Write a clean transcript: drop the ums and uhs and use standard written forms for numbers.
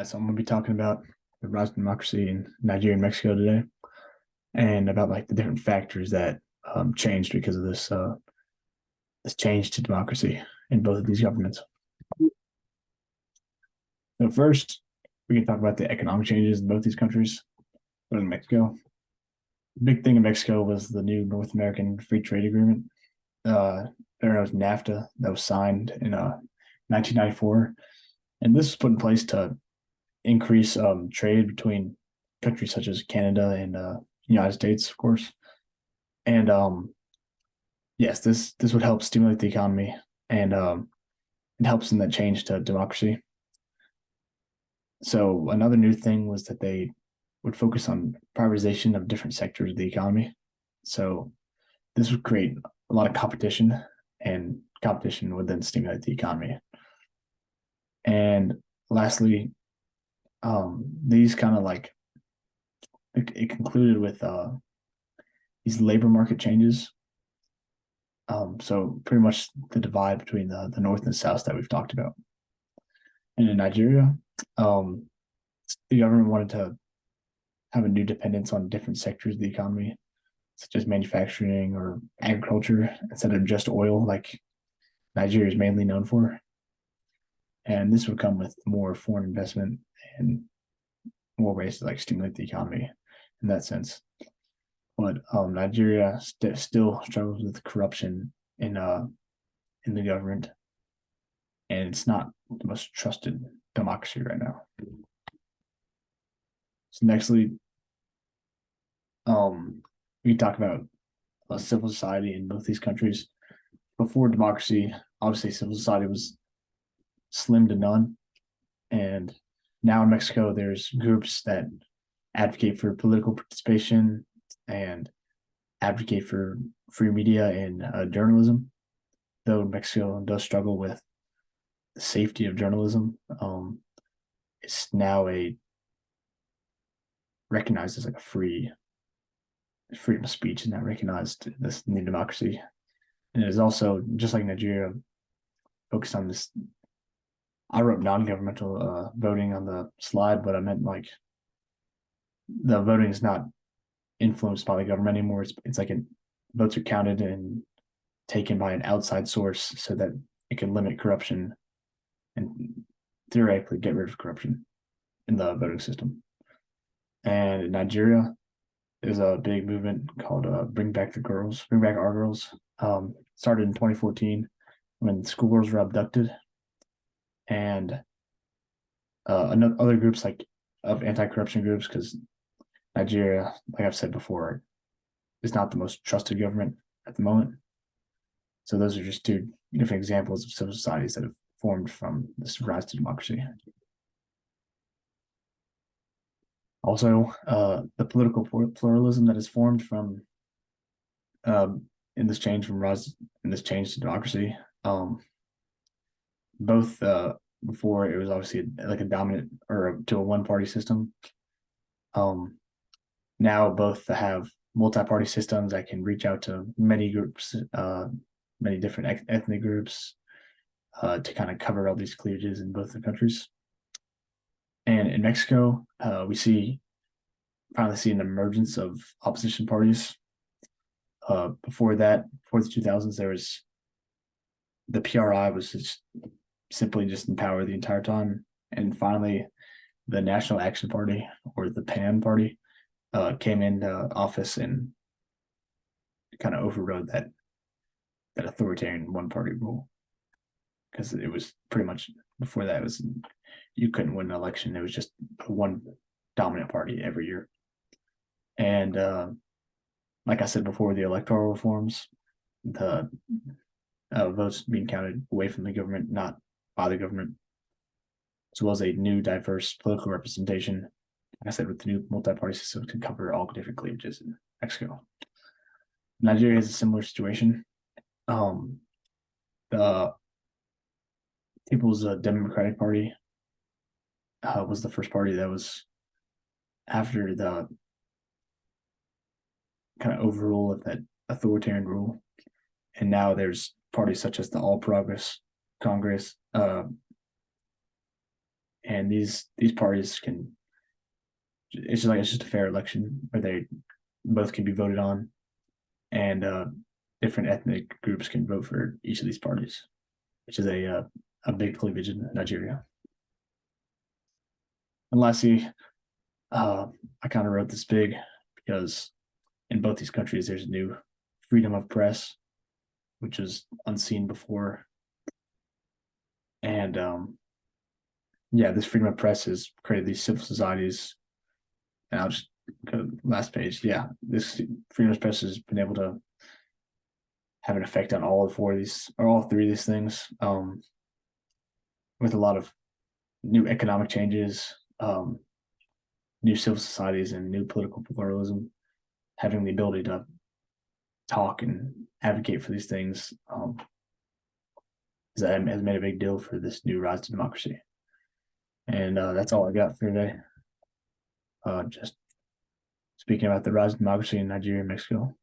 So I'm going to be talking about the rise of democracy in Nigeria and Mexico today, and about like the different factors that changed because of this change to democracy in both of these governments. So first, we can talk about the economic changes in both these countries. But in Mexico, the big thing in Mexico was the new North American Free Trade Agreement, better known as NAFTA, that was signed in 1994, and this was put in place to increase trade between countries such as Canada and United States, of course. And yes, this would help stimulate the economy, and it helps in that change to democracy. So another new thing was that they would focus on privatization of different sectors of the economy. So this would create a lot of competition, and competition would then stimulate the economy. And lastly, these kind of like it concluded with these labor market changes. So pretty much the divide between the North and the South that we've talked about. And in Nigeria, um, the government wanted to have a new dependence on different sectors of the economy, such as manufacturing or agriculture, instead of just oil, like Nigeria is mainly known for. And this would come with more foreign investment and more ways to like stimulate the economy in that sense. But Nigeria still struggles with corruption in the government, and it's not the most trusted democracy right now. So nextly, we talk about civil society in both these countries. Before democracy, obviously civil society was slim to none, and now in Mexico, there's groups that advocate for political participation and advocate for free media and journalism. Though Mexico does struggle with the safety of journalism, it's now a recognized as like a freedom of speech is now recognized in this new democracy. And it is also, just like Nigeria, focused on this. I wrote non-governmental voting on the slide, but I meant like the voting is not influenced by the government anymore. It's like votes are counted and taken by an outside source so that it can limit corruption and theoretically get rid of corruption in the voting system. And in Nigeria, there's a big movement called Bring Back the Girls, Bring Back Our Girls. Started in 2014 when schoolgirls were abducted. And other groups like of anti-corruption groups, because Nigeria, like I've said before, is not the most trusted government at the moment. So those are just two different examples of civil societies that have formed from this rise to democracy. Also, the political pluralism that has formed from in this change from rise in this change to democracy. Both before it was obviously like a dominant or to a one party system. Now both have multi-party systems that can reach out to many groups, many different ethnic groups, to kind of cover all these cleavages in both the countries. And in Mexico, we finally see an emergence of opposition parties. Before that, before the 2000s, there was the PRI was just simply just in power the entire time, and finally, the National Action Party, or the PAN Party, came into office and kind of overrode that authoritarian one party rule, because it was pretty much before that it was you couldn't win an election. It was just one dominant party every year. And like I said before, the electoral reforms, the votes being counted away from the government, not by the government, as well as a new diverse political representation. Like I said, with the new multi-party system, can cover all different cleavages in Mexico. Nigeria has a similar situation. The People's Democratic Party was the first party that was after the kind of overrule of that authoritarian rule, and now there's parties such as the All Progress Congress, and these parties can, it's just a fair election where they both can be voted on, and different ethnic groups can vote for each of these parties, which is a big cleavage in Nigeria. And lastly, I kind of wrote this big because in both these countries there's new freedom of press, which was unseen before, and yeah, this freedom of press has created these civil societies. And I'll just go to the last page. Yeah, this freedom of press has been able to have an effect on all four of these, or all three of these things, with a lot of new economic changes, new civil societies, and new political pluralism. Having the ability to talk and advocate for these things has made a big deal for this new rise to democracy. And that's all I got for today. Just speaking about the rise of democracy in Nigeria and Mexico.